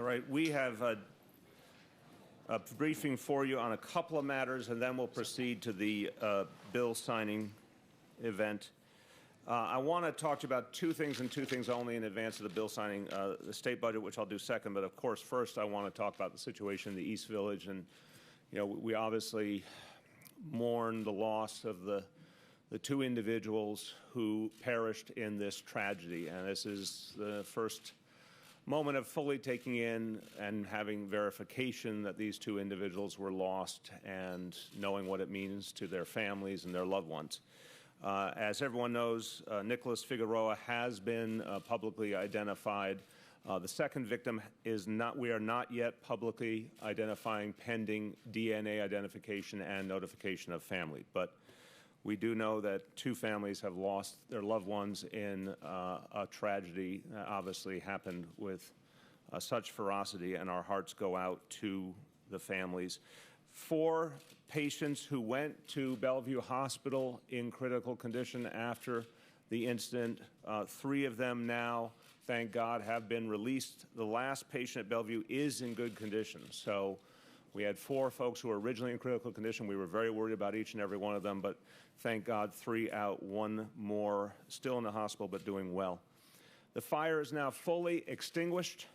All right, we have a briefing for you on a couple of matters, and then we'll proceed to the bill signing event. I want to talk to you about two things and two things only in advance of the bill signing. The state budget, which I'll do second, but of course, first I want to talk about the situation in the East Village. And, you know, we obviously mourn the loss of the two individuals who perished in this tragedy. And this is the first moment of fully taking in and having verification that these two individuals were lost and knowing what it means to their families and their loved ones. As everyone knows, Nicholas Figueroa has been publicly identified. The second victim is not, we are not yet publicly identifying, pending DNA identification and notification of family. But we do know that two families have lost their loved ones in a tragedy that obviously happened with such ferocity, and our hearts go out to the families. 4 patients who went to Bellevue Hospital in critical condition after the incident. 3 of them now, thank God, have been released. The last patient at Bellevue is in good condition. So we had 4 folks who were originally in critical condition. We were very worried about each and every one of them, but thank God 3 out, 1 more still in the hospital but doing well. The fire is now fully extinguished.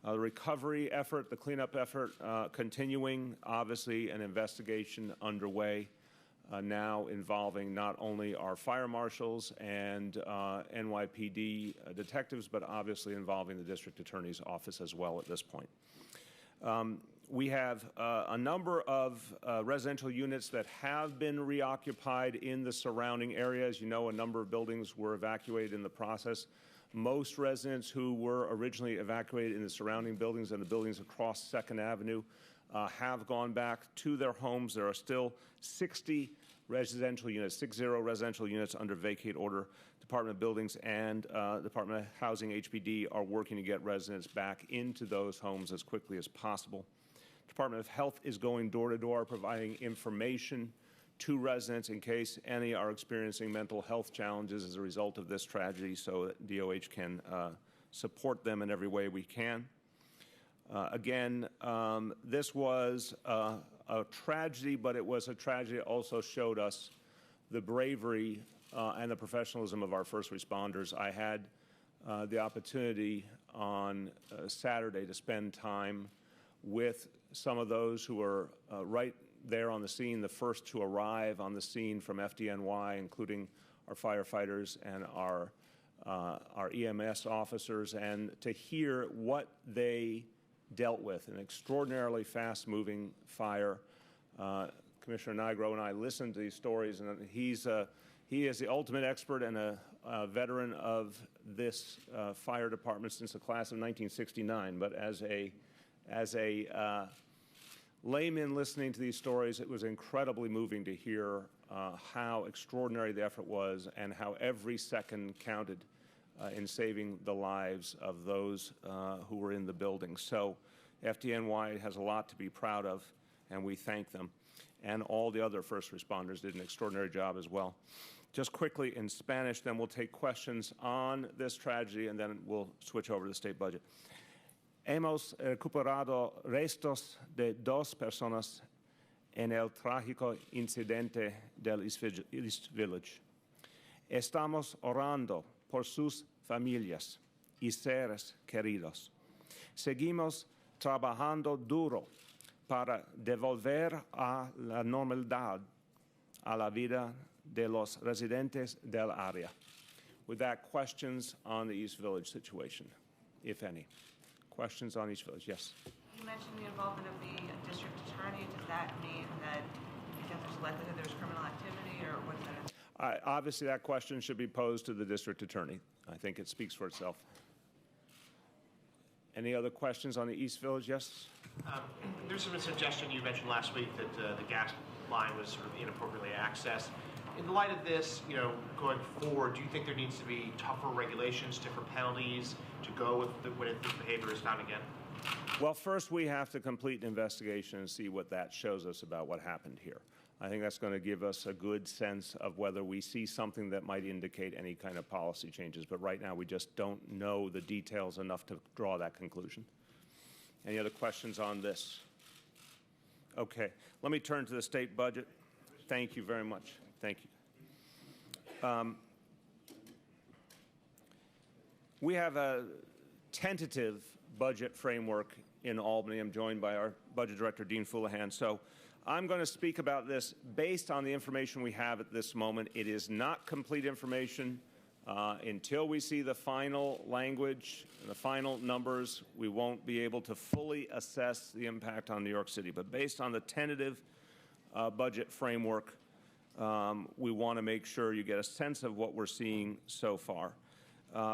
The recovery effort, the cleanup effort continuing, obviously an investigation underway now involving not only our fire marshals and NYPD detectives, but obviously involving the district attorney's office as well at this point. We have a number of residential units that have been reoccupied in the surrounding area. As you know, a number of buildings were evacuated in the process. Most residents who were originally evacuated in the surrounding buildings and the buildings across 2nd Avenue have gone back to their homes. There are still 60 residential units, 60 residential units under vacate order. Department of Buildings and Department of Housing, HPD, are working to get residents back into those homes as quickly as possible. Department of Health is going door to door, providing information to residents in case any are experiencing mental health challenges as a result of this tragedy, so that DOH can support them in every way we can. Again, this was a tragedy, but it was a tragedy that also showed us the bravery and the professionalism of our first responders. I had the opportunity on Saturday to spend time with some of those who were right there on the scene, the first to arrive on the scene from FDNY, including our firefighters and our EMS officers, and to hear what they dealt with, an extraordinarily fast-moving fire. Commissioner Nigro and I listened to these stories, and he is the ultimate expert and a veteran of this fire department since the class of 1969. But as a layman listening to these stories, it was incredibly moving to hear how extraordinary the effort was and how every second counted in saving the lives of those who were in the building. So FDNY has a lot to be proud of, and we thank them. And all the other first responders did an extraordinary job as well. Just quickly in Spanish, then we'll take questions on this tragedy, and then we'll switch over to the state budget. Hemos recuperado restos de 2 personas en el trágico incidente del East Village. Estamos orando por sus familias y seres queridos. Seguimos trabajando duro para devolver a la normalidad a la vida de los residentes del área. With that, questions on the East Village situation, if any. Questions on East Village? Yes. You mentioned the involvement of the district attorney. Does that mean that you think there's likelihood there's criminal activity, or what's that? Obviously, that question should be posed to the district attorney. I think it speaks for itself. Any other questions on the East Village? Yes? There's been a suggestion you mentioned last week that the gas line was sort of inappropriately accessed. In light of this, going forward, do you think there needs to be tougher regulations, different penalties to go with when this behavior is found again? Well, first we have to complete an investigation and see what that shows us about what happened here. I think that's going to give us a good sense of whether we see something that might indicate any kind of policy changes. But right now we just don't know the details enough to draw that conclusion. Any other questions on this? Okay, let me turn to the state budget. Thank you very much. Thank you. We have a tentative budget framework in Albany. I'm joined by our budget director, Dean Fullahan. So I'm going to speak about this based on the information we have at this moment. It is not complete information. Until we see the final language and the final numbers, we won't be able to fully assess the impact on New York City. But based on the tentative budget framework, we want to make sure you get a sense of what we're seeing so far.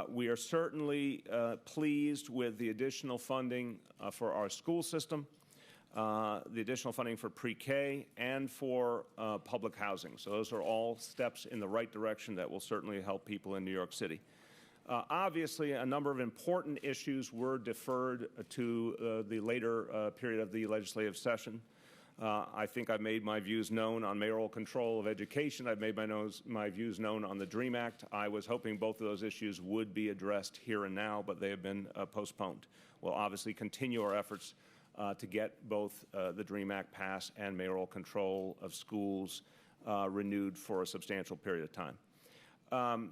We are certainly pleased with the additional funding for our school system, the additional funding for pre-K, and for public housing. So those are all steps in the right direction that will certainly help people in New York City. Obviously, a number of important issues were deferred to the later period of the legislative session. I think I've made my views known on mayoral control of education. I've made my views known on the DREAM Act. I was hoping both of those issues would be addressed here and now, but they have been postponed. We'll obviously continue our efforts to get both the DREAM Act passed and mayoral control of schools renewed for a substantial period of time.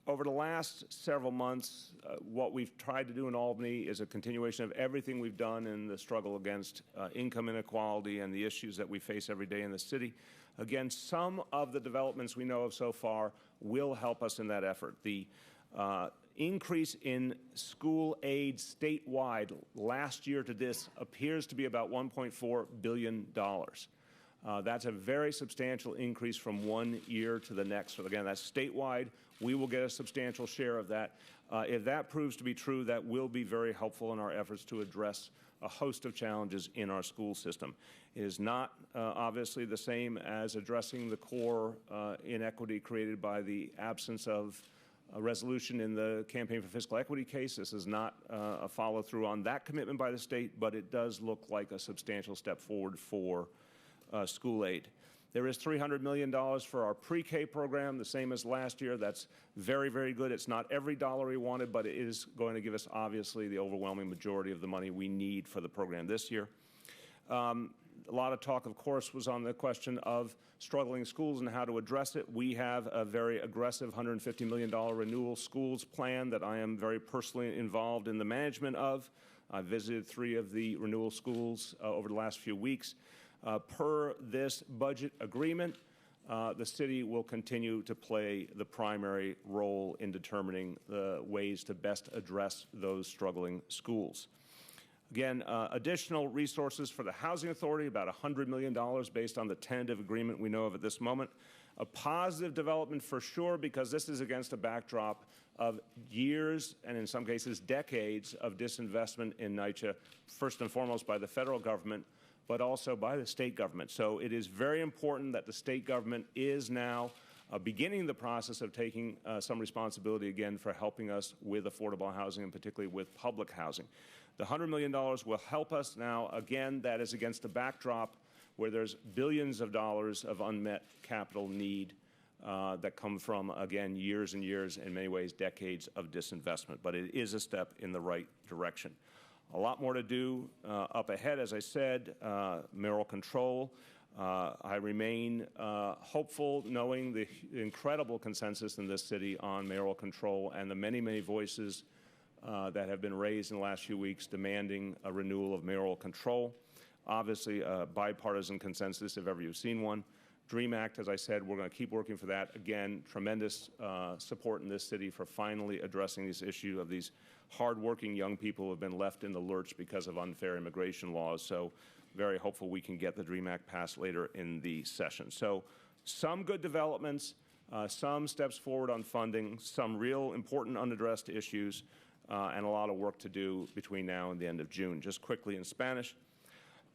Over the last several months, what we've tried to do in Albany is a continuation of everything we've done in the struggle against income inequality and the issues that we face every day in the city. Again, some of the developments we know of so far will help us in that effort. The increase in school aid statewide last year to this appears to be about $1.4 billion. That's a very substantial increase from one year to the next. So again, that's statewide. We will get a substantial share of that. If that proves to be true, that will be very helpful in our efforts to address a host of challenges in our school system. It is not obviously the same as addressing the core inequity created by the absence of a resolution in the Campaign for Fiscal Equity case. This is not a follow-through on that commitment by the state, but it does look like a substantial step forward for school aid. There is $300 million for our pre-K program, the same as last year. That's very, very good. It's not every dollar we wanted, but it is going to give us, obviously, the overwhelming majority of the money we need for the program this year. A lot of talk, of course, was on the question of struggling schools and how to address it. We have a very aggressive $150 million renewal schools plan that I am very personally involved in the management of. I visited 3 of the renewal schools over the last few weeks. Per this budget agreement, the city will continue to play the primary role in determining the ways to best address those struggling schools. Again, additional resources for the Housing Authority, about $100 million based on the tentative agreement we know of at this moment. A positive development for sure, because this is against a backdrop of years and in some cases decades of disinvestment in NYCHA, first and foremost by the federal government, but also by the state government. So it is very important that the state government is now beginning the process of taking some responsibility again for helping us with affordable housing and particularly with public housing. The $100 million will help us now. Again, that is against a backdrop where there's billions of dollars of unmet capital need that come from, again, years and years, in many ways, decades of disinvestment. But it is a step in the right direction. A lot more to do up ahead, as I said, mayoral control. I remain hopeful, knowing the incredible consensus in this city on mayoral control and the many, many voices that have been raised in the last few weeks demanding a renewal of mayoral control. Obviously, a bipartisan consensus, if ever you've seen one. DREAM Act, as I said, we're going to keep working for that. Again, tremendous support in this city for finally addressing this issue of these hardworking young people who have been left in the lurch because of unfair immigration laws. So very hopeful we can get the DREAM Act passed later in the session. So some good developments, some steps forward on funding, some real important unaddressed issues, and a lot of work to do between now and the end of June. Just quickly in Spanish,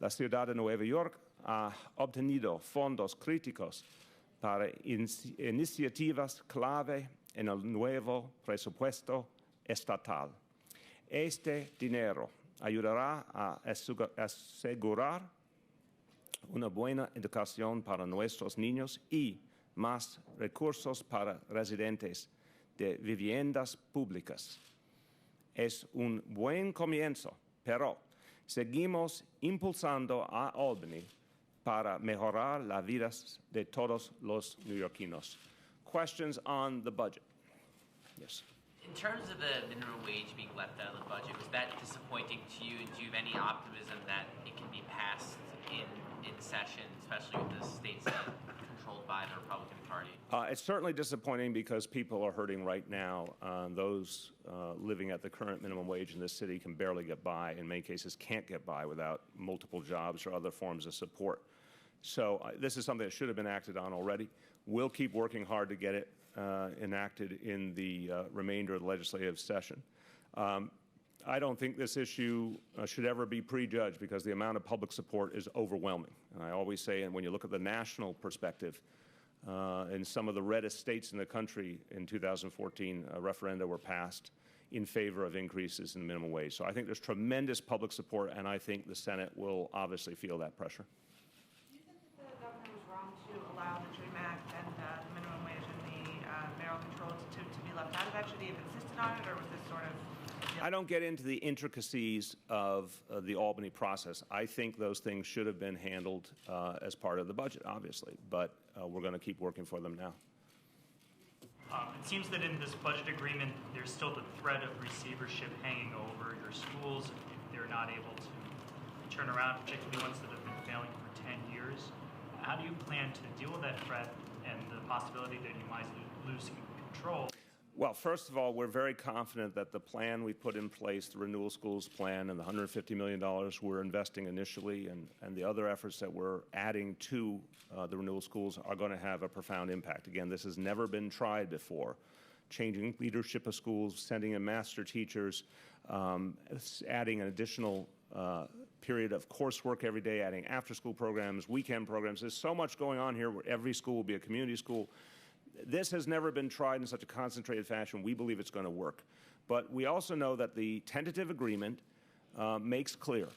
la ciudad de Nueva York ha obtenido fondos críticos para iniciativas clave en el nuevo presupuesto estatal. Este dinero ayudará a asegurar una buena educación para nuestros niños y más recursos para residentes de viviendas públicas. Es un buen comienzo, pero Seguimos impulsando a Albany para mejorar la vida de todos los neoyorquinos. Questions on the budget? Yes. In terms of the minimum wage being left out of the budget, was that disappointing to you? And do you have any optimism that it can be passed in session, especially with the state Senate controlled by the Republican Party? It's certainly disappointing because people are hurting right now. Those living at the current minimum wage in this city can barely get by, in many cases can't get by without multiple jobs or other forms of support. So this is something that should have been acted on already. We'll keep working hard to get it enacted in the remainder of the legislative session. I don't think this issue should ever be prejudged because the amount of public support is overwhelming. And I always say, and when you look at the national perspective, in some of the reddest states in the country in 2014, referenda were passed in favor of increases in the minimum wage. So I think there's tremendous public support, and I think the Senate will obviously feel that pressure. Do you think that the governor was wrong to allow the DREAM Act and the minimum wage and the mayoral control to be left out of that? Should he have insisted on it, or was this sort of... I don't get into the intricacies of the Albany process. I think those things should have been handled as part of the budget, obviously, but we're going to keep working for them now. It seems that in this budget agreement, there's still the threat of receivership hanging over your schools if they're not able to turn around, particularly ones that have been failing for 10 years. How do you plan to deal with that threat and the possibility that you might lose control? Well, first of all, we're very confident that the plan we put in place, the Renewal Schools Plan and the $150 million we're investing initially and the other efforts that we're adding to the Renewal Schools are going to have a profound impact. Again, this has never been tried before. Changing leadership of schools, sending in master teachers, adding an additional period of coursework every day, adding after-school programs, weekend programs. There's so much going on here where every school will be a community school. This has never been tried in such a concentrated fashion. We believe it's going to work. But we also know that the tentative agreement makes clear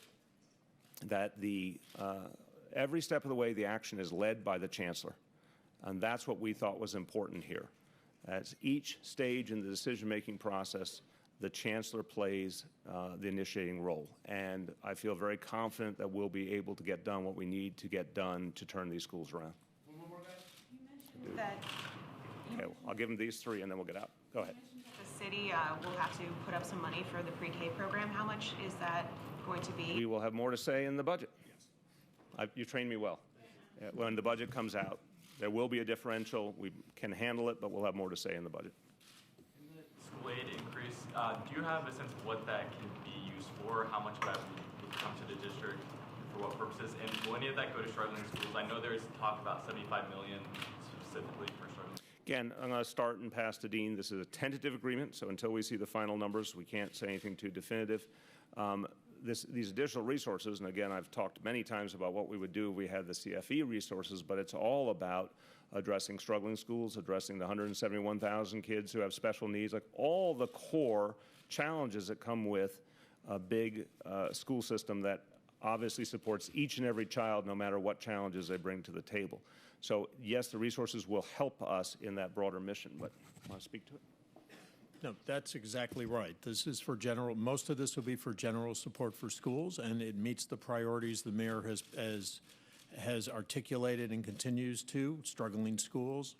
that every step of the way the action is led by the chancellor. And that's what we thought was important here. As each stage in the decision-making process, the chancellor plays the initiating role. And I feel very confident that we'll be able to get done what we need to get done to turn these schools around. You mentioned that... Okay, I'll give them these three and then we'll get out. Go ahead. The city will have to put up some money for the pre-K program. How much is that going to be? We will have more to say in the budget. You trained me well. When the budget comes out, there will be a differential. We can handle it, but we'll have more to say in the budget. In the school aid increase, do you have a sense of what that can be used for? How much of that would come to the district? For what purposes? And will any of that go to struggling schools? I know there is talk about $75 million specifically for struggling. Again, I'm going to start and pass to Dean. This is a tentative agreement, so until we see the final numbers, we can't say anything too definitive. These additional resources, and again, I've talked many times about what we would do if we had the CFE resources, but it's all about addressing struggling schools, addressing the 171,000 kids who have special needs, like all the core challenges that come with a big school system that obviously supports each and every child, no matter what challenges they bring to the table. So yes, the resources will help us in that broader mission, but want to speak to it? No, that's exactly right. This is for general, most of this will be for general support for schools, and it meets the priorities the mayor has articulated and continues to, struggling schools.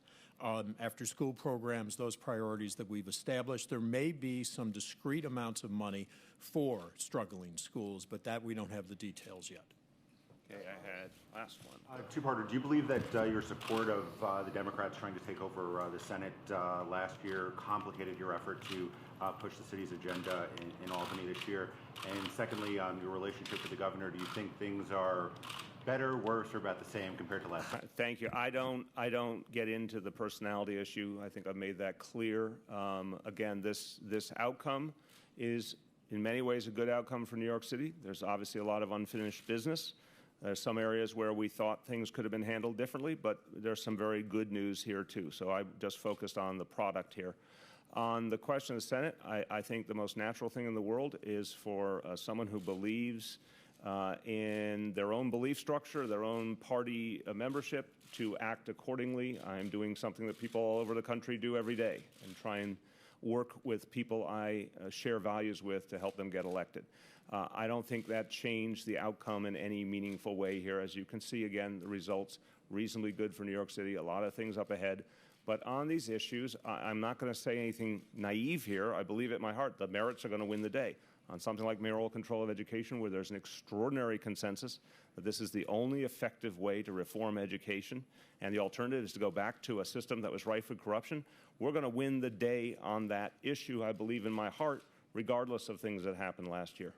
After school programs, those priorities that we've established. There may be some discrete amounts of money for struggling schools, but that we don't have the details yet. Okay, I had last one. Two-parter. Do you believe that your support of the Democrats trying to take over the Senate last year complicated your effort to push the city's agenda in Albany this year? And secondly, your relationship with the governor, do you think things are better, worse, or about the same compared to last time? Thank you. I don't get into the personality issue. I think I've made that clear. Again, this outcome is in many ways a good outcome for New York City. There's obviously a lot of unfinished business. There's some areas where we thought things could have been handled differently, but there's some very good news here too. So I just focused on the product here. On the question of the Senate, I think the most natural thing in the world is for someone who believes in their own belief structure, their own party membership, to act accordingly. I'm doing something that people all over the country do every day and try and work with people I share values with to help them get elected. I don't think that changed the outcome in any meaningful way here. As you can see, again, the results reasonably good for New York City, a lot of things up ahead. But on these issues, I'm not going to say anything naive here. I believe at my heart the merits are going to win the day. On something like mayoral control of education, where there's an extraordinary consensus that this is the only effective way to reform education, and the alternative is to go back to a system that was rife with corruption, we're going to win the day on that issue, I believe in my heart, regardless of things that happened last year.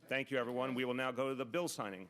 Thank you, everyone. We will now go to the bill signing.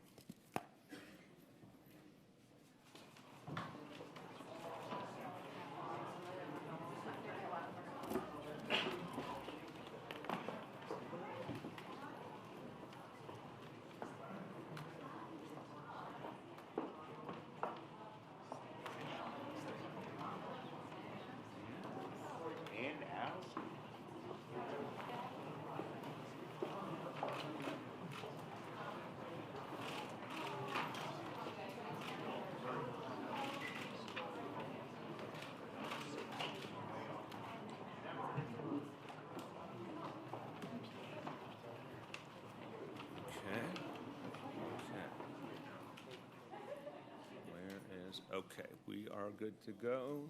Okay, we are good to go.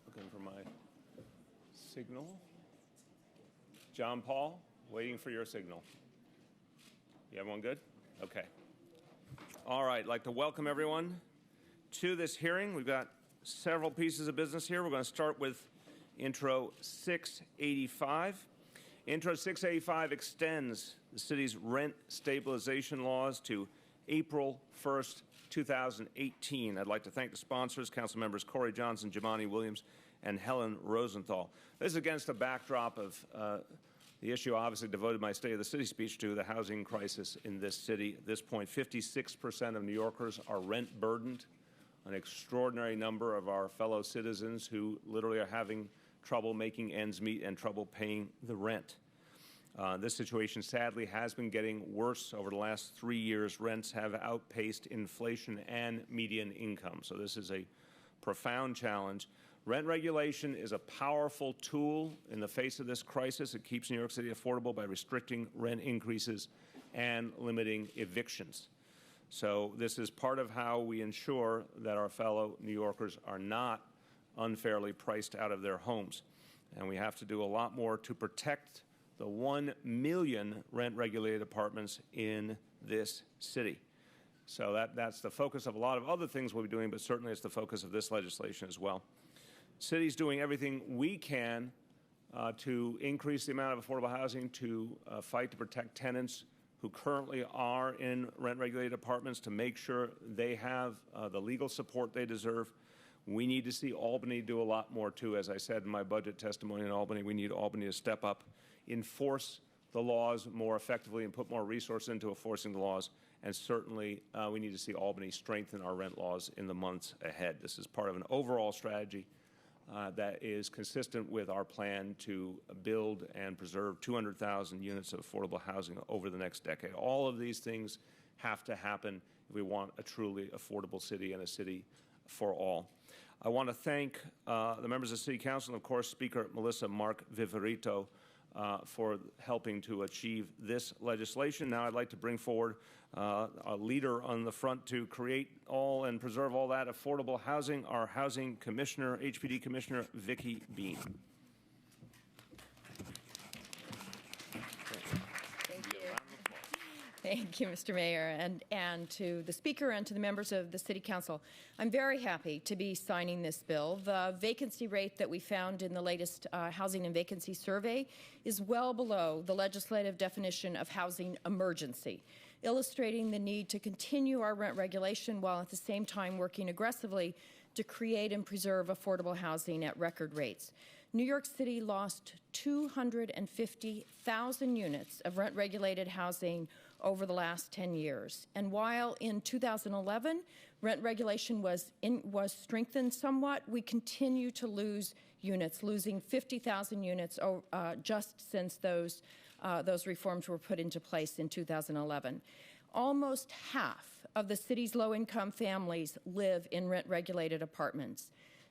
Looking for my signal. John Paul, waiting for your signal. You have one good? Okay. All right, I'd like to welcome everyone to this hearing. We've got several pieces of business here. We're going to start with Intro 685. Intro 685 extends the city's rent stabilization laws to April 1st, 2018. I'd like to thank the sponsors, Council Members Corey Johnson, Jamani Williams, and Helen Rosenthal. This is against a backdrop of the issue I obviously devoted my State of the City speech to, the housing crisis in this city. At this point, 56% of New Yorkers are rent burdened. An extraordinary number of our fellow citizens who literally are having trouble making ends meet and trouble paying the rent. This situation, sadly, has been getting worse over the last 3 years. Rents have outpaced inflation and median income. So this is a profound challenge. Rent regulation is a powerful tool in the face of this crisis. It keeps New York City affordable by restricting rent increases and limiting evictions. So this is part of how we ensure that our fellow New Yorkers are not unfairly priced out of their homes. And we have to do a lot more to protect the 1 million rent-regulated apartments in this city. So that's the focus of a lot of other things we'll be doing, but certainly it's the focus of this legislation as well. City's doing everything we can to increase the amount of affordable housing, to fight to protect tenants who currently are in rent-regulated apartments, to make sure they have the legal support they deserve. We need to see Albany do a lot more, too. As I said in my budget testimony in Albany, we need Albany to step up, enforce the laws more effectively, and put more resources into enforcing the laws. And certainly, we need to see Albany strengthen our rent laws in the months ahead. This is part of an overall strategy that is consistent with our plan to build and preserve 200,000 units of affordable housing over the next decade. All of these things have to happen if we want a truly affordable city and a city for all. I want to thank the members of the City Council and, of course, Speaker Melissa Mark Viverito for helping to achieve this legislation. Now I'd like to bring forward a leader on the front to create all and preserve all that affordable housing, our Housing Commissioner, HPD Commissioner Vicki Bean. Thank you, Mr. Mayor, and to the Speaker and to the members of the City Council. I'm very happy to be signing this bill. The vacancy rate that we found in the latest Housing and Vacancy Survey is well below the legislative definition of housing emergency, illustrating the need to continue our rent regulation while at the same time working aggressively to create and preserve affordable housing at record rates. New York City lost 250,000 units of rent-regulated housing over the last 10 years. And while in 2011, rent regulation was strengthened somewhat, we continue to lose units, losing 50,000 units just since those reforms were put into place in 2011. Almost half of the city's low-income families live in rent-regulated apartments.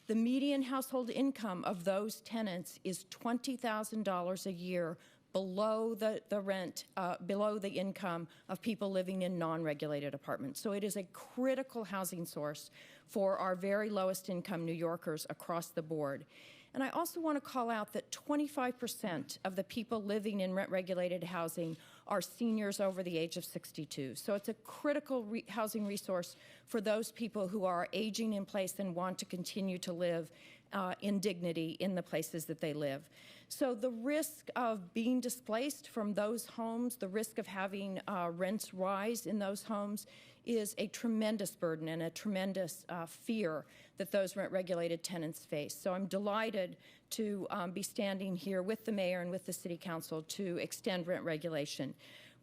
The median household income of those tenants is $20,000 a year below the rent, below the income of people living in non-regulated apartments. So it is a critical housing source for our very lowest income New Yorkers across the board. And I also want to call out that 25% of the people living in rent-regulated housing are seniors over the age of 62. So it's a critical housing resource for those people who are aging in place and want to continue to live in dignity in the places that they live. So the risk of being displaced from those homes, the risk of having rents rise in those homes is a tremendous burden and a tremendous fear that those rent-regulated tenants face. So I'm delighted to be standing here with the mayor and with the city council to extend rent regulation.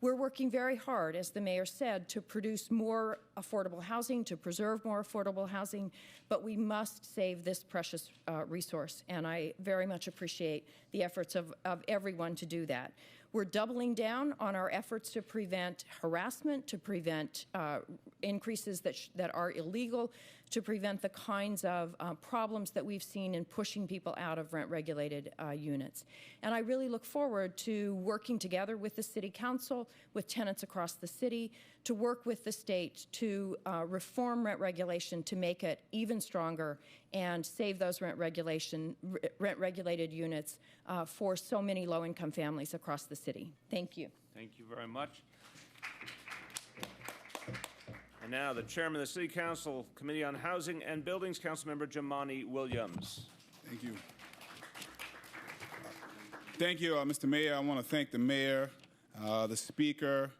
We're working very hard, as the mayor said, to produce more affordable housing, to preserve more affordable housing, but we must save this precious resource, and I very much appreciate the efforts of everyone to do that. We're doubling down on our efforts to prevent harassment, to prevent increases that are illegal, to prevent the kinds of problems that we've seen in pushing people out of rent-regulated units. And I really look forward to working together with the City Council, with tenants across the city, to work with the state to reform rent regulation to make it even stronger and save those rent-regulated units for so many low-income families across the city. Thank you. Thank you very much. And now the chairman of the City Council Committee on Housing and Buildings, Councilmember Jamani Williams. Thank you. Thank you, Mr. Mayor. I want to thank the mayor, the speaker,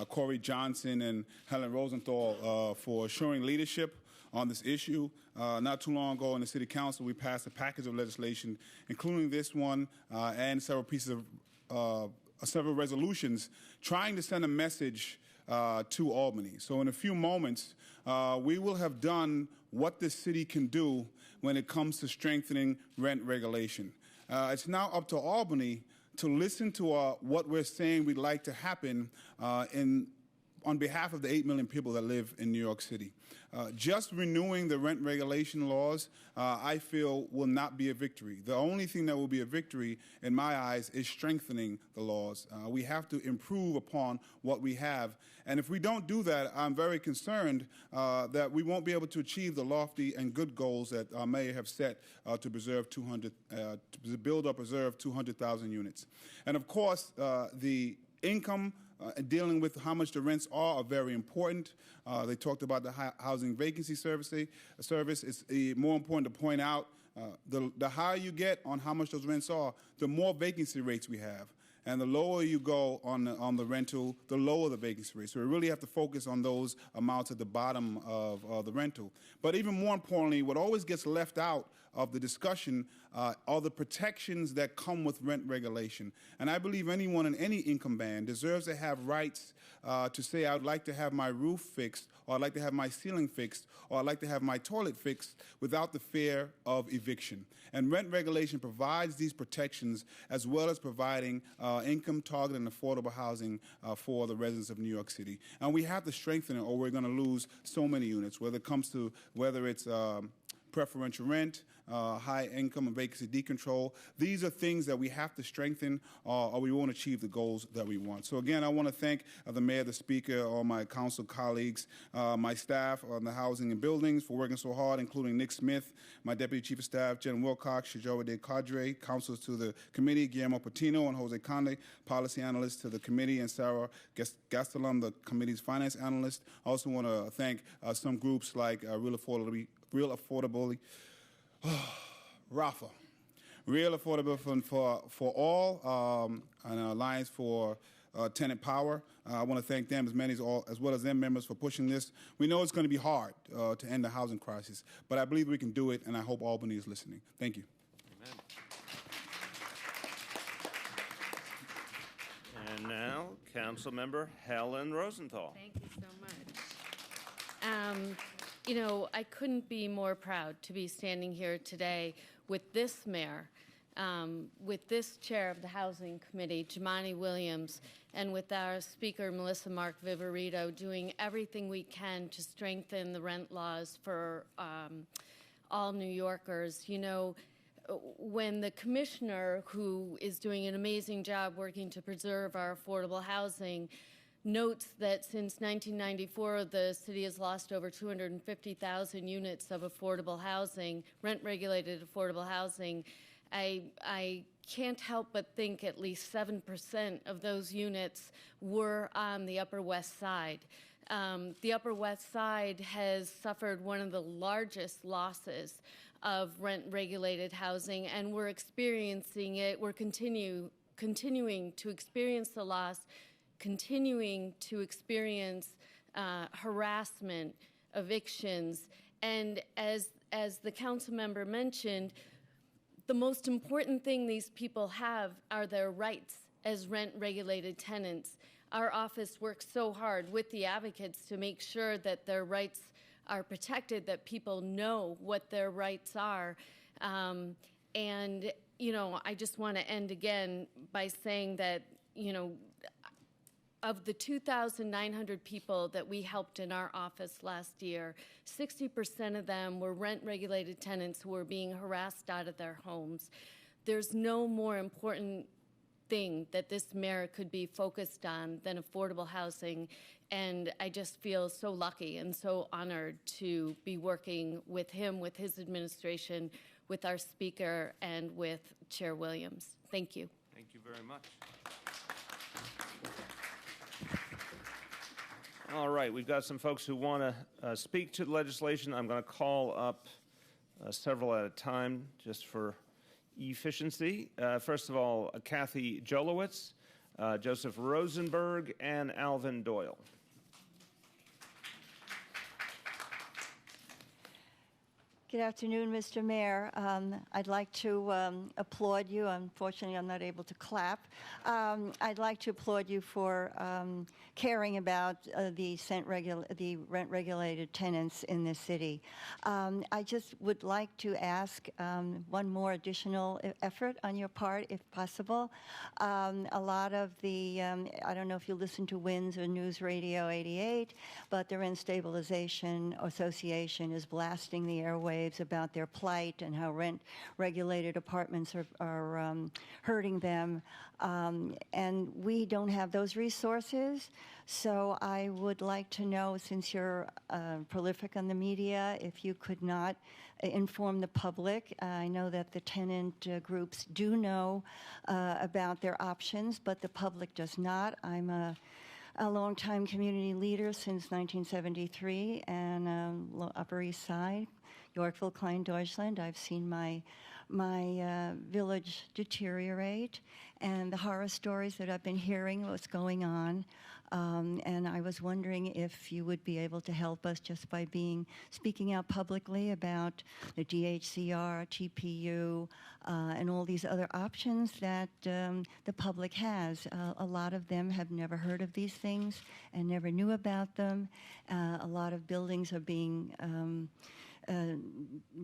Corey Johnson, and Helen Rosenthal for showing leadership on this issue. Not too long ago in the City Council, we passed a package of legislation, including this one and several pieces of several resolutions, trying to send a message to Albany. So in a few moments, we will have done what the city can do when it comes to strengthening rent regulation. It's now up to Albany to listen to what we're saying we'd like to happen on behalf of the 8 million people that live in New York City. Just renewing the rent regulation laws, I feel, will not be a victory. The only thing that will be a victory, in my eyes, is strengthening the laws. We have to improve upon what we have. And if we don't do that, I'm very concerned that we won't be able to achieve the lofty and good goals that our mayor have set to build or preserve 200,000 units. And of course, the income dealing with how much the rents are very important. They talked about the housing vacancy service. It's more important to point out the higher you get on how much those rents are, the more vacancy rates we have. And the lower you go on the rental, the lower the vacancy rate. So we really have to focus on those amounts at the bottom of the rental. But even more importantly, what always gets left out of the discussion are the protections that come with rent regulation. And I believe anyone in any income band deserves to have rights to say, I'd like to have my roof fixed, or I'd like to have my ceiling fixed, or I'd like to have my toilet fixed without the fear of eviction. And rent regulation provides these protections as well as providing income targeted and affordable housing for the residents of New York City. And we have to strengthen it or we're going to lose so many units, whether it's preferential rent, high income and vacancy decontrol. These are things that we have to strengthen or we won't achieve the goals that we want. So again, I want to thank the mayor, the speaker, all my council colleagues, my staff on the housing and buildings for working so hard, including Nick Smith, my deputy chief of staff, Jen Wilcox, Shajoa De Cadre, councilors to the committee, Guillermo Patino and Jose Conde, policy analysts to the committee, and Sarah Gastelum, the committee's finance analyst. I also want to thank some groups like Real Affordability, RAFA, Real Affordability for All, an alliance for tenant power. I want to thank them as well as them members for pushing this. We know it's going to be hard to end the housing crisis, but I believe we can do it, and I hope Albany is listening. Thank you. Amen. And now, Councilmember Helen Rosenthal. Thank you so much. You know, I couldn't be more proud to be standing here today with this mayor, with this chair of the Housing Committee, Jamani Williams, and with our speaker, Melissa Mark Viverito, doing everything we can to strengthen the rent laws for all New Yorkers. You know, when the commissioner, who is doing an amazing job working to preserve our affordable housing, notes that since 1994, the city has lost over 250,000 units of affordable housing, rent-regulated affordable housing, I can't help but think at least 7% of those units were on the Upper West Side. The Upper West Side has suffered one of the largest losses of rent-regulated housing, and we're experiencing it. We're continuing to experience the loss, continuing to experience harassment, evictions, and as the council member mentioned, the most important thing these people have are their rights as rent-regulated tenants. Our office works so hard with the advocates to make sure that their rights are protected, that people know what their rights are. And, you know, I just want to end again by saying that, you know, of the 2,900 people that we helped in our office last year, 60% of them were rent-regulated tenants who were being harassed out of their homes. There's no more important thing that this mayor could be focused on than affordable housing, and I just feel so lucky and so honored to be working with him, with his administration, with our speaker, and with Chair Williams. Thank you. Thank you very much. All right, we've got some folks who want to speak to the legislation. I'm going to call up several at a time just for efficiency. First of all, Kathy Jolowitz, Joseph Rosenberg, and Alvin Doyle. Good afternoon, Mr. Mayor. I'd like to applaud you. Unfortunately, I'm not able to clap. I'd like to applaud you for caring about the rent-regulated tenants in this city. I just would like to ask one more additional effort on your part, if possible. A lot of the, I don't know if you listen to WINS or News Radio 88, but the Rent Stabilization Association is blasting the airwaves about their plight and how rent-regulated apartments are hurting them. And we don't have those resources. So I would like to know, since you're prolific on the media, if you could not inform the public. I know that the tenant groups do know about their options, but the public does not. I'm a longtime community leader since 1973 and Upper East Side, Yorkville, Klein, Deutschland. I've seen my village deteriorate, and the horror stories that I've been hearing, what's going on. And I was wondering if you would be able to help us just by speaking out publicly about the DHCR, TPU, and all these other options that the public has. A lot of them have never heard of these things and never knew about them. A lot of buildings are being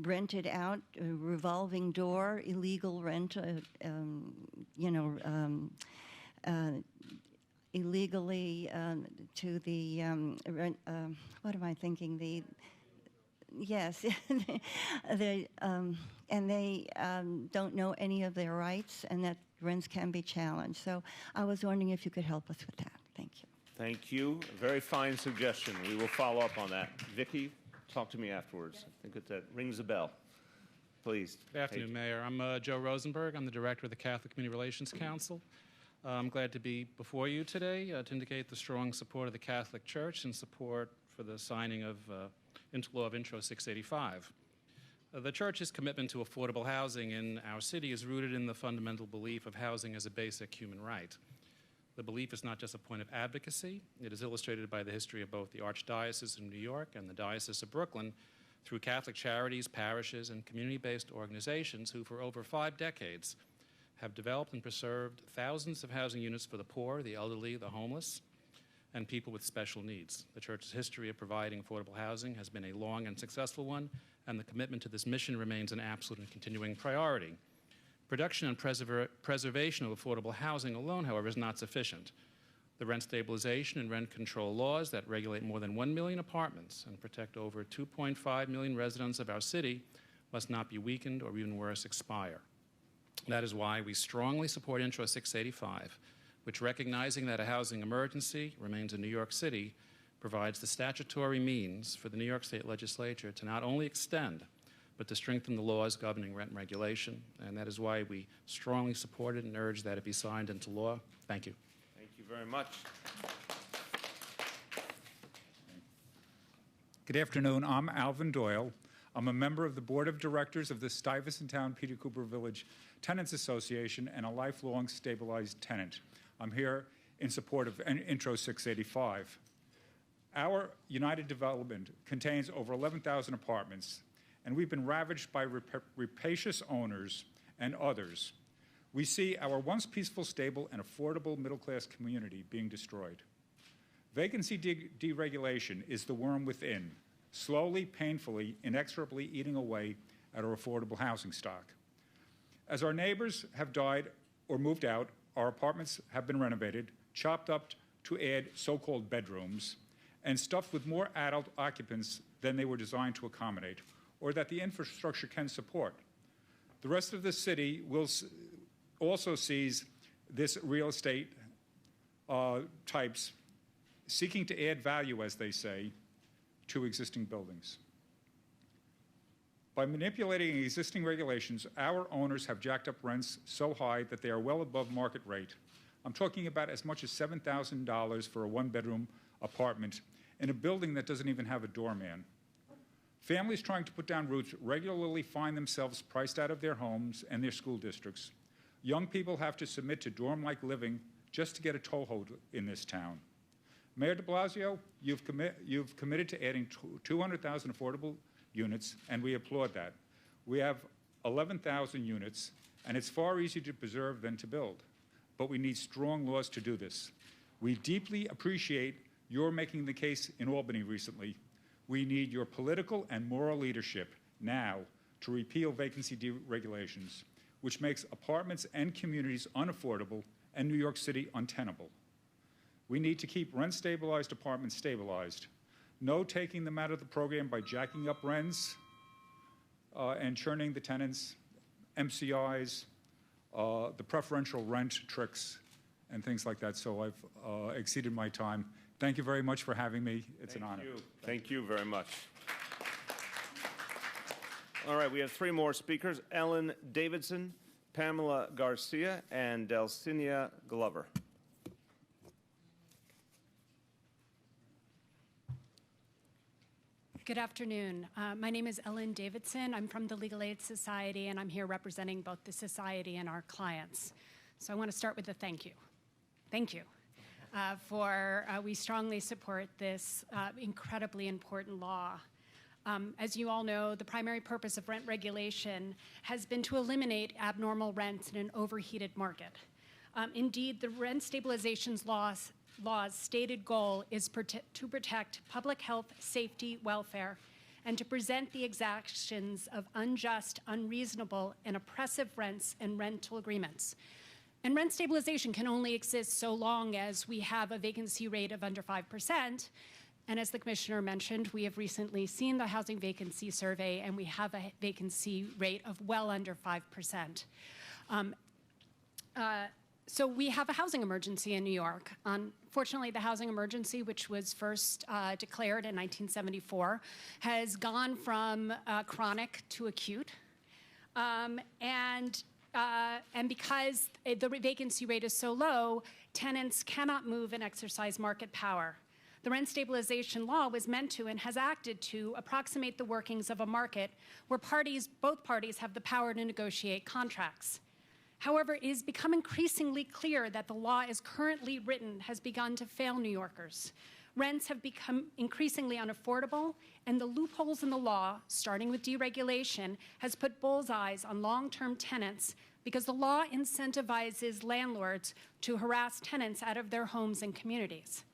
rented out, revolving door, illegal rent, illegally to the rent, what am I thinking? Yes, and they don't know any of their rights, and that rents can be challenged. So I was wondering if you could help us with that. Thank you. Thank you. A very fine suggestion. We will follow up on that. Vicki, talk to me afterwards. I think that rings a bell. Please. Good afternoon, Mayor. I'm Joe Rosenberg. I'm the Director of the Catholic Community Relations Council. I'm glad to be before you today to indicate the strong support of the Catholic Church and support for the signing of Law of Intro 685. The Church's commitment to affordable housing in our city is rooted in the fundamental belief of housing as a basic human right. The belief is not just a point of advocacy. It is illustrated by the history of both the Archdiocese of New York and the Diocese of Brooklyn through Catholic charities, parishes, and community-based organizations who, for over 5 decades, have developed and preserved thousands of housing units for the poor, the elderly, the homeless, and people with special needs. The Church's history of providing affordable housing has been a long and successful one, and the commitment to this mission remains an absolute and continuing priority. Production and preservation of affordable housing alone, however, is not sufficient. The rent stabilization and rent control laws that regulate more than 1 million apartments and protect over 2.5 million residents of our city must not be weakened or even worse, expire. That is why we strongly support Intro 685, which, recognizing that a housing emergency remains in New York City, provides the statutory means for the New York State Legislature to not only extend, but to strengthen the laws governing rent and regulation. And that is why we strongly support it and urge that it be signed into law. Thank you. Thank you very much. Good afternoon. I'm Alvin Doyle. I'm a member of the Board of Directors of the Stuyvesant Town Peter Cooper Village Tenants Association and a lifelong stabilized tenant. I'm here in support of Intro 685. Our United Development contains over 11,000 apartments, and we've been ravaged by rapacious owners and others. We see our once peaceful, stable, and affordable middle-class community being destroyed. Vacancy deregulation is the worm within, slowly, painfully, inexorably eating away at our affordable housing stock. As our neighbors have died or moved out, our apartments have been renovated, chopped up to add so-called bedrooms, and stuffed with more adult occupants than they were designed to accommodate, or that the infrastructure can support. The rest of the city will also sees this real estate types seeking to add value, as they say, to existing buildings. By manipulating existing regulations, our owners have jacked up rents so high that they are well above market rate. I'm talking about as much as $7,000 for a one-bedroom apartment in a building that doesn't even have a doorman. Families trying to put down roots regularly find themselves priced out of their homes and their school districts. Young people have to submit to dorm-like living just to get a toehold in this town. Mayor de Blasio, you've committed to adding 200,000 affordable units, and we applaud that. We have 11,000 units, and it's far easier to preserve than to build. But we need strong laws to do this. We deeply appreciate your making the case in Albany recently. We need your political and moral leadership now to repeal vacancy deregulations, which makes apartments and communities unaffordable and New York City untenable. We need to keep rent-stabilized apartments stabilized. No taking them out of the program by jacking up rents and churning the tenants, MCIs, the preferential rent tricks, and things like that. So I've exceeded my time. Thank you very much for having me. It's an honor. Thank you very much. All right, we have three more speakers: Ellen Davidson, Pamela Garcia, and Delcinia Glover. Good afternoon. My name is Ellen Davidson. I'm from the Legal Aid Society, and I'm here representing both the Society and our clients. So I want to start with a thank you. Thank you. We strongly support this incredibly important law. As you all know, the primary purpose of rent regulation has been to eliminate abnormal rents in an overheated market. Indeed, the rent stabilization law's stated goal is to protect public health, safety, welfare, and to prevent the exactions of unjust, unreasonable, and oppressive rents and rental agreements. And rent stabilization can only exist so long as we have a vacancy rate of under 5%. And as the Commissioner mentioned, we have recently seen the housing vacancy survey, and we have a vacancy rate of well under 5%. So we have a housing emergency in New York. Unfortunately, the housing emergency, which was first declared in 1974, has gone from chronic to acute. And because the vacancy rate is so low, tenants cannot move and exercise market power. The rent stabilization law was meant to and has acted to approximate the workings of a market where both parties have the power to negotiate contracts. However, it has become increasingly clear that the law as currently written has begun to fail New Yorkers. Rents have become increasingly unaffordable, and the loopholes in the law, starting with deregulation, has put bullseyes on long-term tenants because the law incentivizes landlords to harass tenants out of their homes and communities.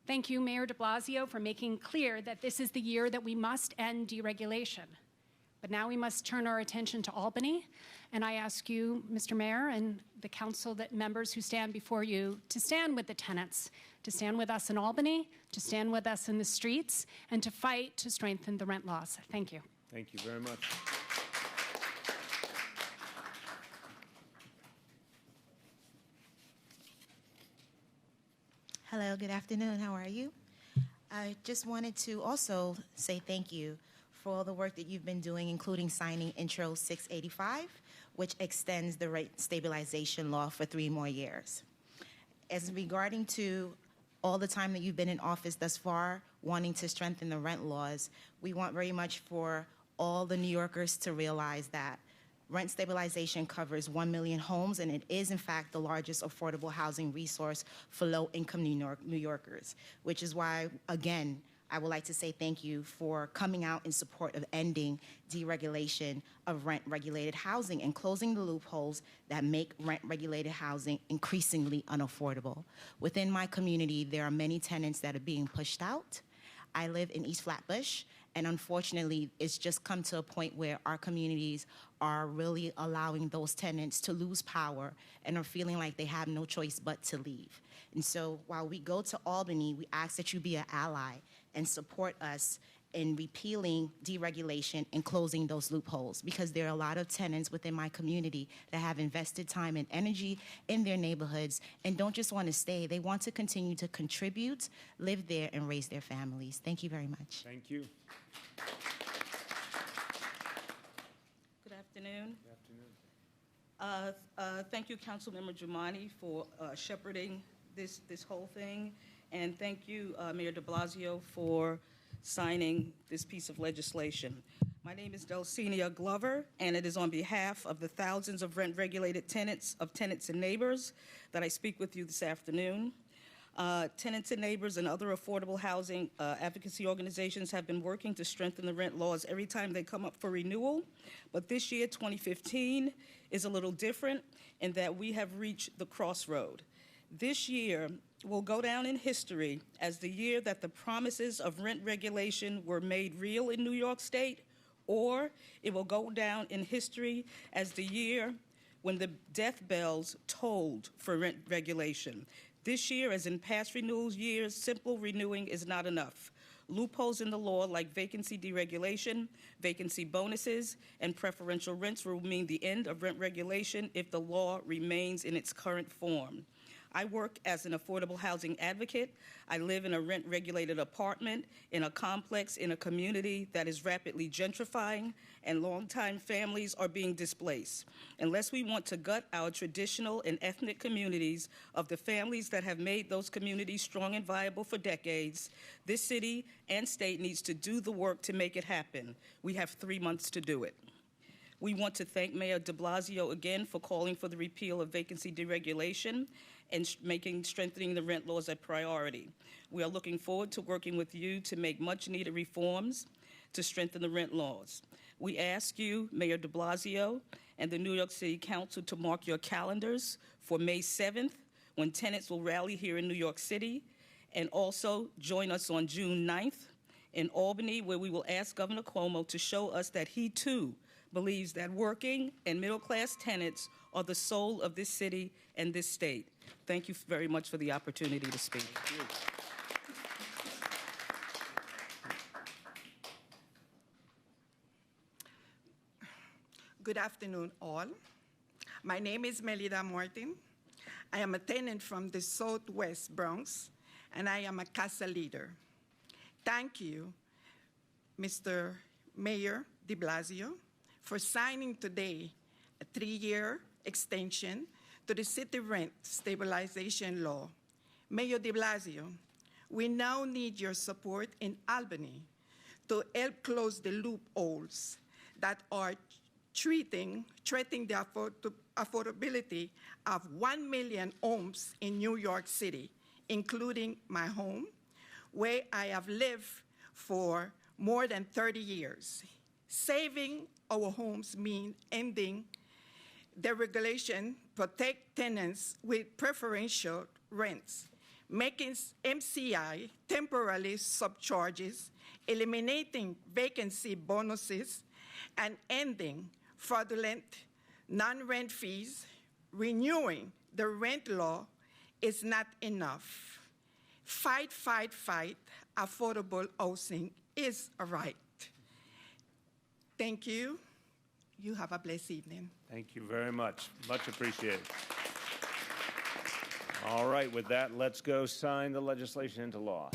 Thank you, Mayor de Blasio, for making clear that this is the year that we must end deregulation. But now we must turn our attention to Albany, and I ask you, Mr. Mayor, and the council members who stand before you to stand with the tenants, to stand with us in Albany, to stand with us in the streets, and to fight to strengthen the rent laws. Thank you. Thank you very much. Hello, good afternoon. How are you? I just wanted to also say thank you for all the work that you've been doing, including signing Intro 685, which extends the rate stabilization law for 3 more years. As regarding to all the time that you've been in office thus far, wanting to strengthen the rent laws, we want very much for all the New Yorkers to realize that rent stabilization covers 1 million homes, and it is, in fact, the largest affordable housing resource for low-income New Yorkers, which is why, again, I would like to say thank you for coming out in support of ending deregulation of rent-regulated housing and closing the loopholes that make rent-regulated housing increasingly unaffordable. Within my community, there are many tenants that are being pushed out. I live in East Flatbush, and unfortunately, it's just come to a point where our communities are really allowing those tenants to lose power and are feeling like they have no choice but to leave. And so while we go to Albany, we ask that you be an ally and support us in repealing deregulation and closing those loopholes, because there are a lot of tenants within my community that have invested time and energy in their neighborhoods and don't just want to stay. They want to continue to contribute, live there, and raise their families. Thank you very much. Thank you. Good afternoon. Good afternoon. Thank you, Councilmember Giummani, for shepherding this whole thing, and thank you, Mayor de Blasio, for signing this piece of legislation. My name is Delcinia Glover, and it is on behalf of the thousands of rent-regulated tenants and neighbors that I speak with you this afternoon. Tenants and neighbors and other affordable housing advocacy organizations have been working to strengthen the rent laws every time they come up for renewal, but this year, 2015, is a little different in that we have reached the crossroad. This year will go down in history as the year that the promises of rent regulation were made real in New York State, or it will go down in history as the year when the death bells tolled for rent regulation. This year, as in past renewal years, simple renewing is not enough. Loopholes in the law like vacancy deregulation, vacancy bonuses, and preferential rents will mean the end of rent regulation if the law remains in its current form. I work as an affordable housing advocate. I live in a rent-regulated apartment in a complex in a community that is rapidly gentrifying, and longtime families are being displaced. Unless we want to gut our traditional and ethnic communities of the families that have made those communities strong and viable for decades, this city and state needs to do the work to make it happen. We have 3 months to do it. We want to thank Mayor de Blasio again for calling for the repeal of vacancy deregulation and strengthening the rent laws a priority. We are looking forward to working with you to make much-needed reforms to strengthen the rent laws. We ask you, Mayor de Blasio, and the New York City Council to mark your calendars for May 7th, when tenants will rally here in New York City, and also join us on June 9th in Albany, where we will ask Governor Cuomo to show us that he, too, believes that working and middle-class tenants are the soul of this city and this state. Thank you very much for the opportunity to speak. Thank you. Good afternoon, all. My name is Melida Martin. I am a tenant from the Southwest Bronx, and I am a CASA leader. Thank you, Mr. Mayor de Blasio, for signing today a 3-year extension to the city rent stabilization law. Mayor de Blasio, we now need your support in Albany to help close the loopholes that are threatening the affordability of 1 million homes in New York City, including my home, where I have lived for more than 30 years. Saving our homes means ending the regulation, protect tenants with preferential rents, making MCI temporarily subcharges, eliminating vacancy bonuses, and ending fraudulent non-rent fees. Renewing the rent law is not enough. Fight, fight, fight. Affordable housing is a right. Thank you. You have a blessed evening. Thank you very much. Much appreciated. All right, with that, let's go sign the legislation into law.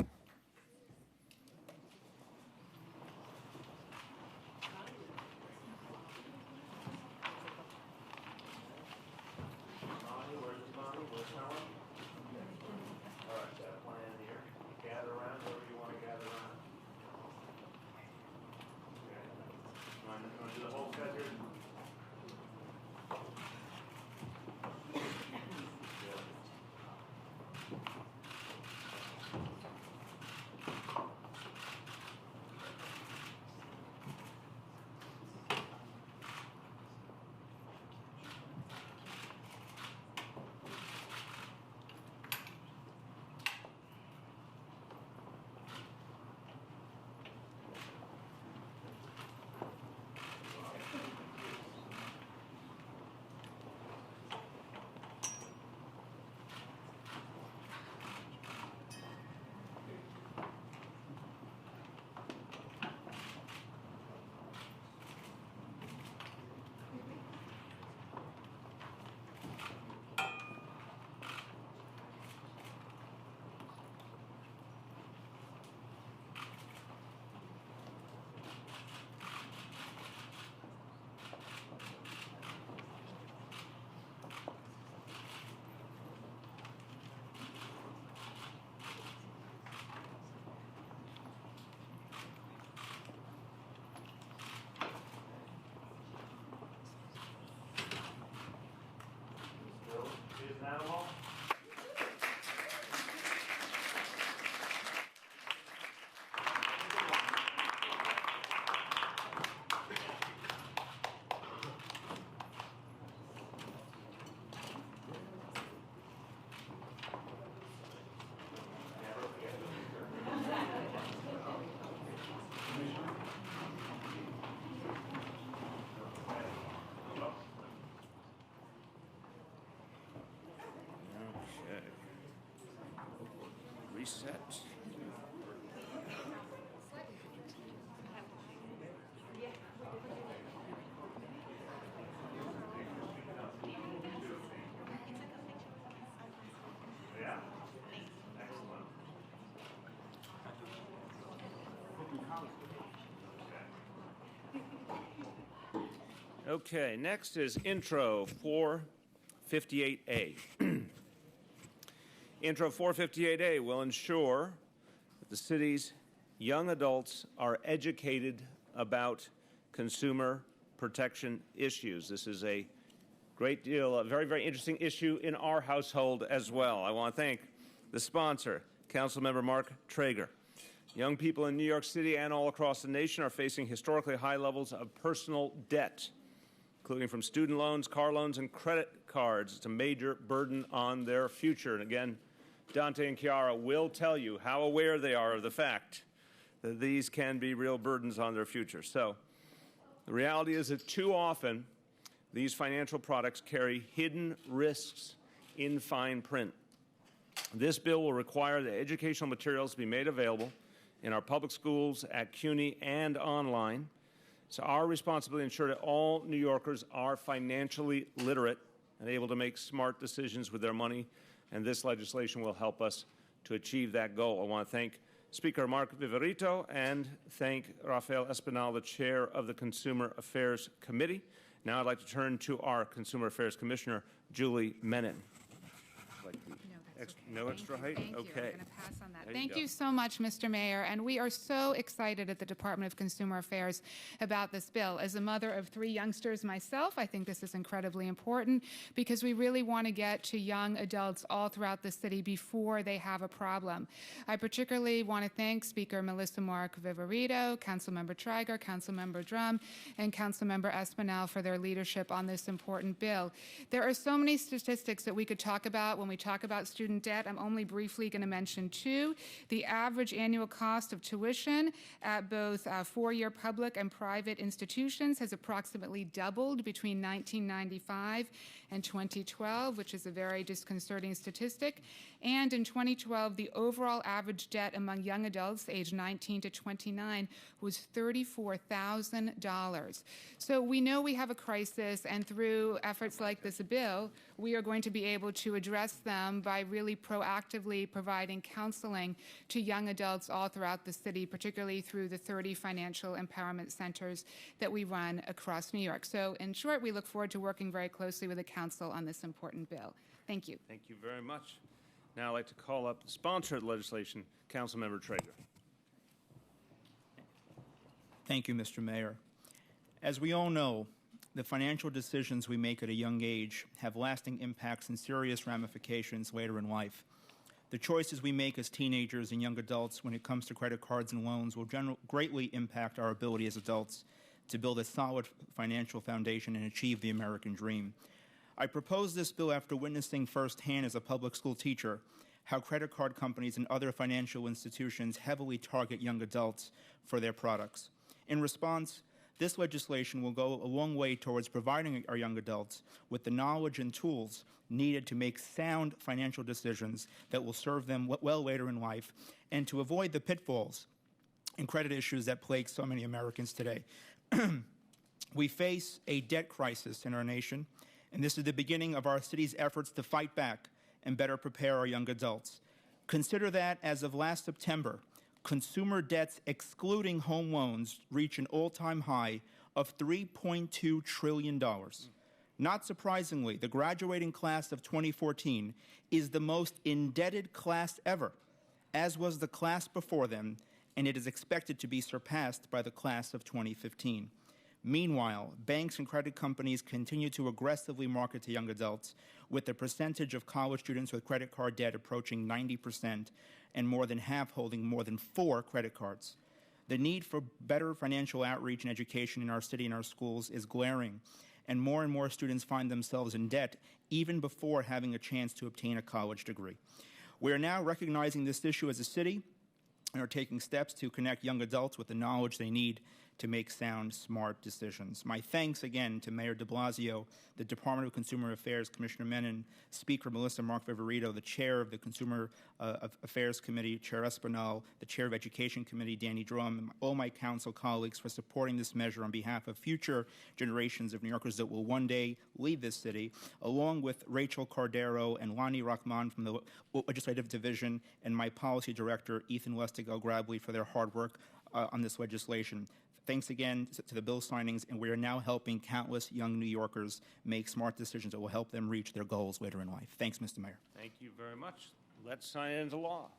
Reset. Yeah? Excellent. Okay, next is Intro 458A. Intro 458A will ensure that the city's young adults are educated about consumer protection issues. This is a great deal, a very, very interesting issue in our household as well. I want to thank the sponsor, Councilmember Mark Traeger. Young people in New York City and all across the nation are facing historically high levels of personal debt, including from student loans, car loans, and credit cards. It's a major burden on their future. And again, Dante and Chiara will tell you how aware they are of the fact that these can be real burdens on their future. So the reality is that too often these financial products carry hidden risks in fine print. This bill will require that educational materials be made available in our public schools, at CUNY, and online. It's our responsibility to ensure that all New Yorkers are financially literate and able to make smart decisions with their money, and this legislation will help us to achieve that goal. I want to thank Speaker Mark Viverito and thank Rafael Espinal, the chair of the Consumer Affairs Committee. Now I'd like to turn to our Consumer Affairs Commissioner, Julie Menin. No extra height? Thank you. Okay. I'm going to pass on that. There Thank you you so much, Mr. Mayor. And we are so excited at the Department of Consumer Affairs about this bill. As a mother of 3 youngsters myself, I think this is incredibly important because we really want to get to young adults all throughout the city before they have a problem. I particularly want to thank Speaker Melissa Mark Viverito, Councilmember Traeger, Councilmember Drum, and Councilmember Espinal for their leadership on this important bill. There are so many statistics that we could talk about when we talk about student debt. I'm only briefly going to mention 2. The average annual cost of tuition at both 4-year public and private institutions has approximately doubled between 1995 and 2012, which is a very disconcerting statistic. And in 2012, the overall average debt among young adults aged 19 to 29 was $34,000. So we know we have a crisis, and through efforts like this bill, we are going to be able to address them by really proactively providing counseling to young adults all throughout the city, particularly through the 30 financial empowerment centers that we run across New York. So in short, we look forward to working very closely with the council on this important bill. Thank you. Thank you very much. Now I'd like to call up the sponsor of the legislation, Councilmember Traeger. Thank you, Mr. Mayor. As we all know, the financial decisions we make at a young age have lasting impacts and serious ramifications later in life. The choices we make as teenagers and young adults when it comes to credit cards and loans will greatly impact our ability as adults to build a solid financial foundation and achieve the American dream. I propose this bill after witnessing firsthand as a public school teacher how credit card companies and other financial institutions heavily target young adults for their products. In response, this legislation will go a long way towards providing our young adults with the knowledge and tools needed to make sound financial decisions that will serve them well later in life and to avoid the pitfalls and credit issues that plague so many Americans today. We face a debt crisis in our nation, and this is the beginning of our city's efforts to fight back and better prepare our young adults. Consider that as of last September, consumer debts excluding home loans reach an all-time high of $3.2 trillion. Not surprisingly, the graduating class of 2014 is the most indebted class ever, as was the class before them, and it is expected to be surpassed by the class of 2015. Meanwhile, banks and credit companies continue to aggressively market to young adults, with the percentage of college students with credit card debt approaching 90% and more than half holding more than 4 credit cards. The need for better financial outreach and education in our city and our schools is glaring, and more students find themselves in debt even before having a chance to obtain a college degree. We are now recognizing this issue as a city and are taking steps to connect young adults with the knowledge they need to make sound, smart decisions. My thanks again to Mayor de Blasio, the Department of Consumer Affairs, Commissioner Menon, Speaker Melissa Mark Viverito, the Chair of the Consumer Affairs Committee, Chair Espinal, the Chair of Education Committee, Danny Drum, and all my council colleagues for supporting this measure on behalf of future generations of New Yorkers that will one day leave this city, along with Rachel Cordero and Lonnie Rahman from the Legislative Division and my Policy Director, Ethan Lustig-Grably, for their hard work on this legislation. Thanks again to the bill signings, and we are now helping countless young New Yorkers make smart decisions that will help them reach their goals later in life. Thanks, Mr. Mayor. Thank you very much. Let's sign it into law.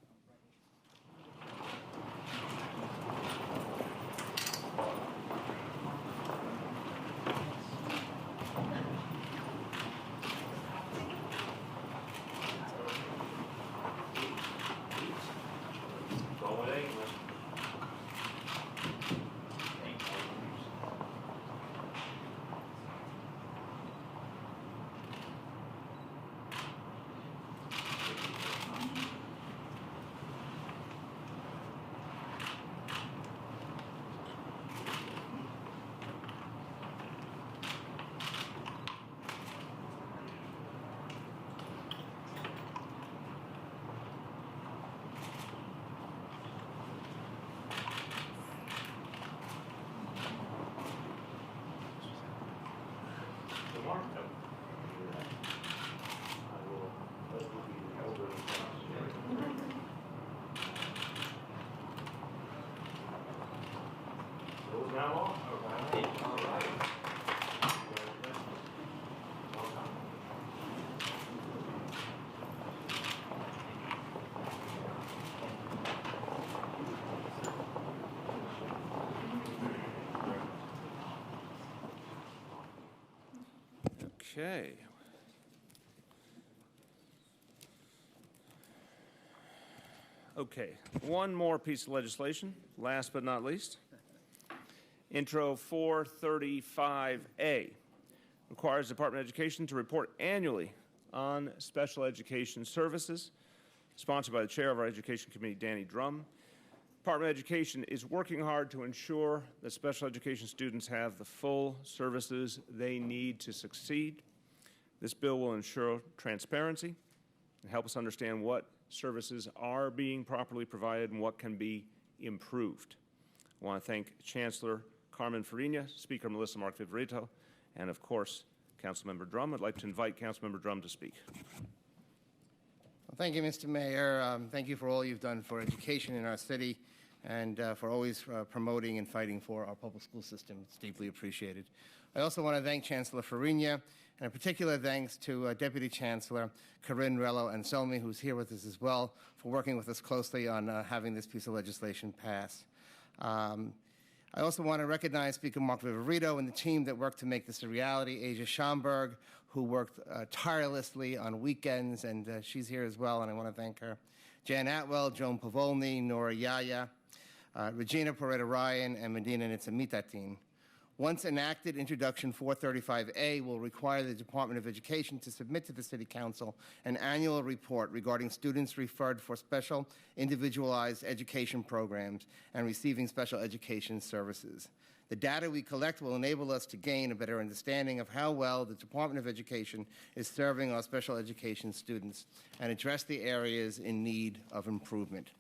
Okay. Okay, one more piece of legislation, last but not least. Intro 435A requires the Department of Education to report annually on special education services, sponsored by the Chair of our Education Committee, Danny Drum. Department of Education is working hard to ensure that special education students have the full services they need to succeed. This bill will ensure transparency and help us understand what services are being properly provided and what can be improved. I want to thank Chancellor Carmen Farina, Speaker Melissa Mark-Viverito, and of course, Councilmember Drum. I'd like to invite Councilmember Drum to speak. Well, thank you, Mr. Mayor. Thank you for all you've done for education in our city and for always promoting and fighting for our public school system. It's deeply appreciated. I also want to thank Chancellor Farina, and a particular thanks to Deputy Chancellor Corinne Rello-Anselmi, who's here with us as well, for working with us closely on having this piece of legislation pass. I also want to recognize Speaker Mark-Viverito and the team that worked to make this a reality. Asia Schomburg, who worked tirelessly on weekends, and she's here as well, and I want to thank her. Jan Atwell, Joan Pavolny, Nora Yaya, Regina Peretta-Ryan, and Medina Nitzamitatin. Once enacted, Introduction 435A will require the Department of Education to submit to the City Council an annual report regarding students referred for special individualized education programs and receiving special education services. The data we collect will enable us to gain a better understanding of how well the Department of Education is serving our special education students and address the areas in need of improvement.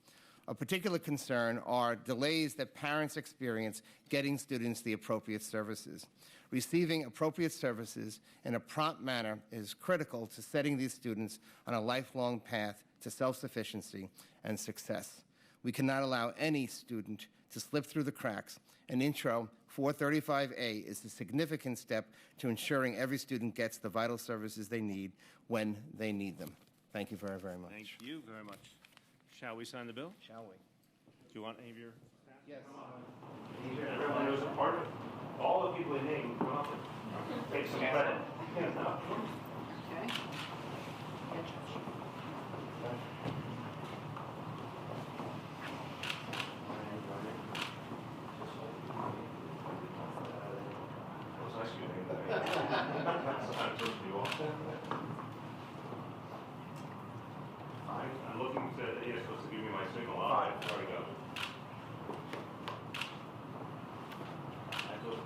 Of particular concern are delays that parents experience getting students the appropriate services. Receiving appropriate services in a prompt manner is critical to setting these students on a lifelong path to self-sufficiency and success. We cannot allow any student to slip through the cracks, and Intro 435A is a significant step to ensuring every student gets the vital services they need when they need them. Thank you very, very much. Thank you very much. Shall we sign the bill? Shall we? Do you want any of your? Yes. Everyone knows a part of it. All the people in name come up and take some credit. Okay. I'm looking to, you're supposed to give me my signal. All right, there we go. I told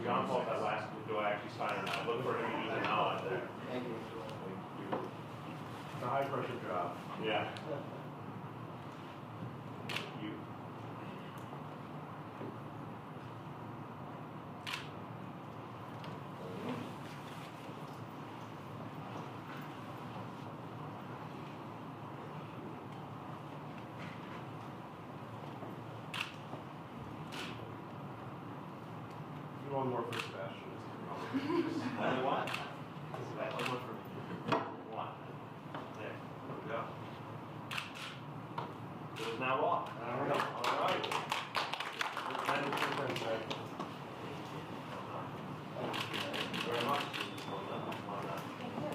John Paul that last, do I actually sign or not? Look for him to use a nod there. Thank you. It's a high pressure job. Yeah. You. One more for Sebastian. What?